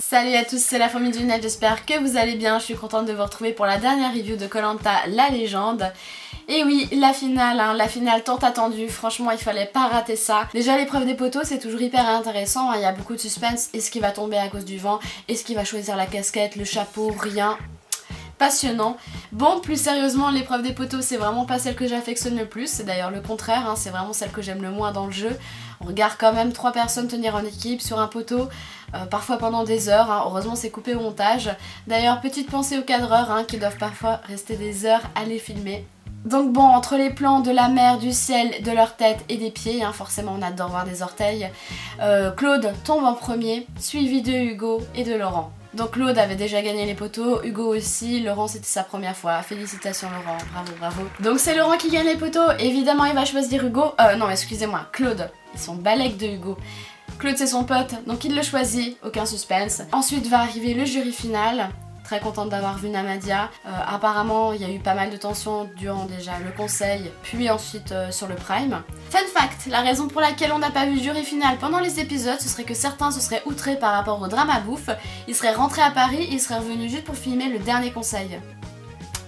Salut à tous, c'est la famille du net, j'espère que vous allez bien. Je suis contente de vous retrouver pour la dernière review de Koh Lanta, la légende. Et oui, la finale tant attendue, franchement il fallait pas rater ça. Déjà l'épreuve des poteaux c'est toujours hyper intéressant, il y a beaucoup de suspense. Est-ce qu'il va tomber à cause du vent? Est-ce qu'il va choisir la casquette, le chapeau? Rien. Passionnant. Bon, plus sérieusement, l'épreuve des poteaux c'est vraiment pas celle que j'affectionne le plus, c'est d'ailleurs le contraire, c'est vraiment celle que j'aime le moins dans le jeu. On regarde quand même 3 personnes tenir en équipe sur un poteau, parfois pendant des heures, heureusement c'est coupé au montage. D'ailleurs petite pensée aux cadreurs qui doivent parfois rester des heures à les filmer. Donc bon, entre les plans de la mer, du ciel, de leur tête et des pieds, forcément on adore voir des orteils, Claude tombe en premier, suivi de Hugo et de Laurent. Donc Claude avait déjà gagné les poteaux, Hugo aussi, Laurent c'était sa première fois. Félicitations Laurent, bravo bravo. Donc c'est Laurent qui gagne les poteaux, évidemment il va choisir Hugo, non excusez-moi, Claude, ils sont balèques de Hugo. Claude c'est son pote, donc il le choisit, aucun suspense. Ensuite va arriver le jury final. Très contente d'avoir vu Namadia. Apparemment il y a eu pas mal de tensions durant déjà le conseil, puis ensuite sur le prime. Fun fact, la raison pour laquelle on n'a pas vu le jury final pendant les épisodes, ce serait que certains se seraient outrés par rapport au drama bouffe. Ils seraient rentrés à Paris, ils seraient revenus juste pour filmer le dernier conseil.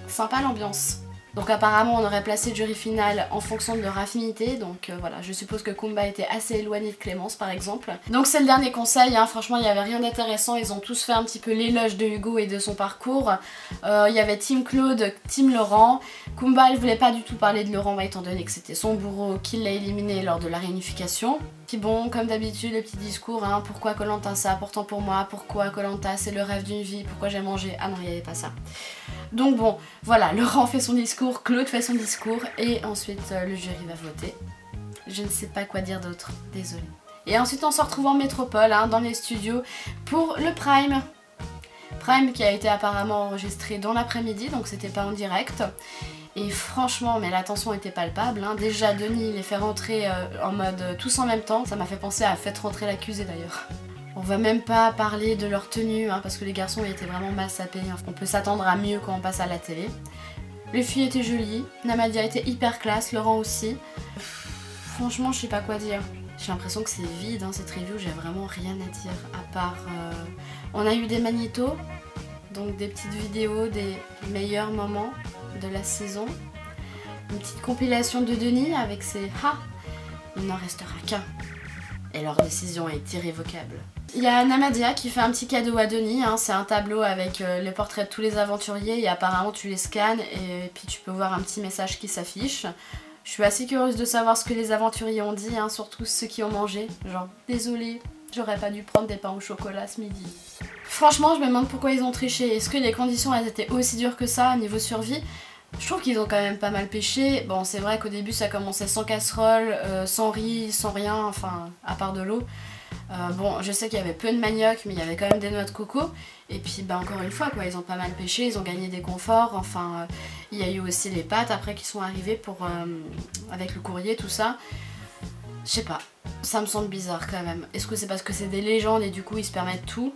Sympa l'ambiance. Donc apparemment on aurait placé le jury final en fonction de leur affinité, donc voilà, je suppose que Kumba était assez éloigné de Clémence par exemple. Donc c'est le dernier conseil, franchement il n'y avait rien d'intéressant, ils ont tous fait un petit peu l'éloge de Hugo et de son parcours. Il y avait Team Claude, Team Laurent. Kumba elle voulait pas du tout parler de Laurent étant donné que c'était son bourreau qui l'a éliminé lors de la réunification. Puis bon, comme d'habitude, les petits discours, pourquoi Koh Lanta c'est important pour moi, pourquoi Koh Lanta c'est le rêve d'une vie, pourquoi j'ai mangé, ah non il n'y avait pas ça. Donc bon, voilà, Laurent fait son discours, Claude fait son discours et ensuite le jury va voter. Je ne sais pas quoi dire d'autre, désolée. Et ensuite on se retrouve en métropole, dans les studios, pour le Prime. Prime qui a été apparemment enregistré dans l'après-midi, donc c'était pas en direct. Et franchement, mais la tension était palpable. Déjà Denis les fait rentrer en mode tous en même temps, ça m'a fait penser à Faites rentrer l'accusé d'ailleurs. On va même pas parler de leur tenue, parce que les garçons étaient vraiment mal sapés. On peut s'attendre à mieux quand on passe à la télé. Les filles étaient jolies, Namadia était hyper classe, Laurent aussi. Franchement, je sais pas quoi dire. J'ai l'impression que c'est vide, cette review, j'ai vraiment rien à dire. À part... On a eu des magnétos, donc des petites vidéos des meilleurs moments de la saison. Une petite compilation de Denis avec ses « ha ». Il n'en restera qu'un. Et leur décision est irrévocable. Il y a Namadia qui fait un petit cadeau à Denis, c'est un tableau avec les portraits de tous les aventuriers et apparemment tu les scannes et puis tu peux voir un petit message qui s'affiche. Je suis assez curieuse de savoir ce que les aventuriers ont dit, surtout ceux qui ont mangé, genre désolé, j'aurais pas dû prendre des pains au chocolat ce midi. Franchement je me demande pourquoi ils ont triché, est-ce que les conditions elles étaient aussi dures que ça niveau survie? Je trouve qu'ils ont quand même pas mal pêché. Bon c'est vrai qu'au début ça commençait sans casserole, sans riz, sans rien, enfin à part de l'eau. Bon je sais qu'il y avait peu de manioc mais il y avait quand même des noix de coco. Et puis encore une fois quoi, ils ont pas mal pêché, ils ont gagné des conforts. Enfin il y a eu aussi les pâtes après qui sont arrivées pour, avec le courrier tout ça. Je sais pas, ça me semble bizarre quand même. Est-ce que c'est parce que c'est des légendes et du coup ils se permettent tout?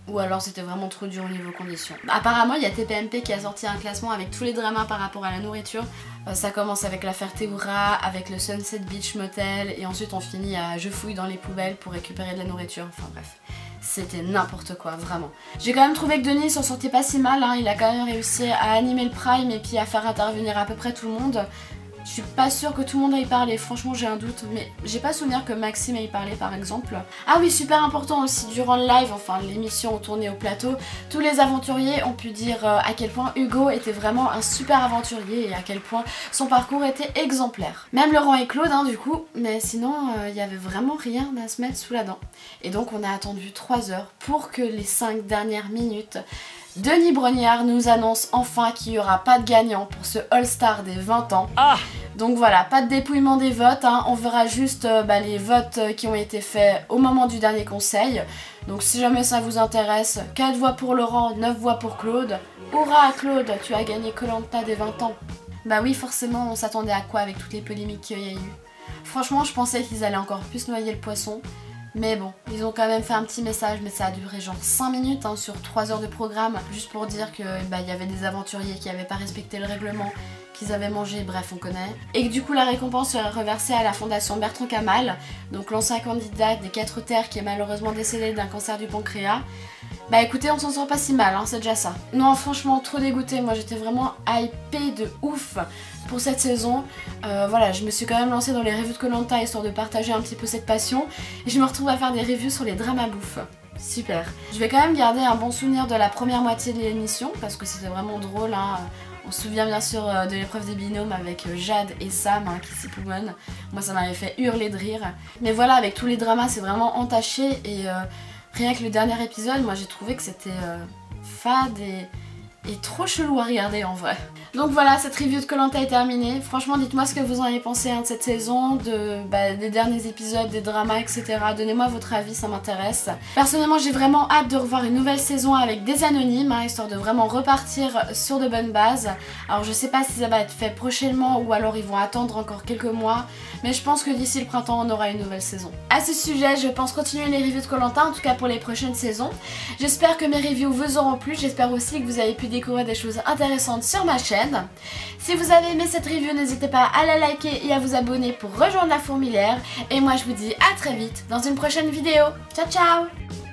Ou alors c'était vraiment trop dur au niveau conditions. Apparemment il y a TPMP qui a sorti un classement avec tous les dramas par rapport à la nourriture. Ça commence avec la Ferteura, avec le Sunset Beach Motel et ensuite on finit à je fouille dans les poubelles pour récupérer de la nourriture. Enfin bref, c'était n'importe quoi vraiment. J'ai quand même trouvé que Denis s'en sortait pas si mal, il a quand même réussi à animer le Prime et puis à faire intervenir à peu près tout le monde. Je suis pas sûre que tout le monde aille parler, franchement j'ai un doute, mais j'ai pas souvenir que Maxime aille parler par exemple. Ah oui, super important aussi, durant le live, enfin l'émission tournée au plateau, tous les aventuriers ont pu dire à quel point Hugo était vraiment un super aventurier et à quel point son parcours était exemplaire. Même Laurent et Claude du coup, mais sinon il y avait vraiment rien à se mettre sous la dent. Et donc on a attendu 3 heures pour que les 5 dernières minutes Denis Brognard nous annonce enfin qu'il n'y aura pas de gagnant pour ce All-Star des 20 ans. Donc voilà, pas de dépouillement des votes, on verra juste les votes qui ont été faits au moment du dernier conseil. Donc si jamais ça vous intéresse, 4 voix pour Laurent, 9 voix pour Claude. Hurrah Claude, tu as gagné Koh Lanta des 20 ans. Bah oui, forcément, on s'attendait à quoi avec toutes les polémiques qu'il y a eu. Franchement, je pensais qu'ils allaient encore plus noyer le poisson. Mais bon, ils ont quand même fait un petit message, mais ça a duré genre 5 minutes hein, sur 3 heures de programme, juste pour dire que y avait des aventuriers qui n'avaient pas respecté le règlement, qu'ils avaient mangé, bref on connaît. Et que du coup la récompense serait reversée à la fondation Bertrand Kamal, donc l'ancien candidat des 4 terres qui est malheureusement décédé d'un cancer du pancréas. Bah écoutez, on s'en sort pas si mal, hein, c'est déjà ça. Non franchement trop dégoûtée, moi j'étais vraiment hypée de ouf pour cette saison. Voilà, je me suis quand même lancée dans les reviews de Koh-Lanta histoire de partager un petit peu cette passion. Et je me retrouve à faire des reviews sur les dramas bouffe. Super. Je vais quand même garder un bon souvenir de la première moitié de l'émission parce que c'était vraiment drôle. Hein. On se souvient bien sûr de l'épreuve des binômes avec Jade et Sam, hein, Kissy Poumon. Moi ça m'avait fait hurler de rire. Mais voilà, avec tous les dramas c'est vraiment entaché et rien que le dernier épisode, moi j'ai trouvé que c'était fade et trop chelou à regarder en vrai. Donc voilà, cette review de Koh-Lanta est terminée. Franchement, dites-moi ce que vous en avez pensé hein, de cette saison, des derniers épisodes, des dramas, etc. Donnez-moi votre avis, ça m'intéresse. Personnellement, j'ai vraiment hâte de revoir une nouvelle saison avec des anonymes, hein, histoire de vraiment repartir sur de bonnes bases. Alors je sais pas si ça va être fait prochainement ou alors ils vont attendre encore quelques mois, mais je pense que d'ici le printemps, on aura une nouvelle saison. À ce sujet, je pense continuer les reviews de Koh-Lanta, en tout cas pour les prochaines saisons. J'espère que mes reviews vous auront plu, j'espère aussi que vous avez pu découvrir des choses intéressantes sur ma chaîne. Si vous avez aimé cette review, n'hésitez pas à la liker et à vous abonner pour rejoindre la fourmilière. Et moi je vous dis à très vite dans une prochaine vidéo. Ciao ciao!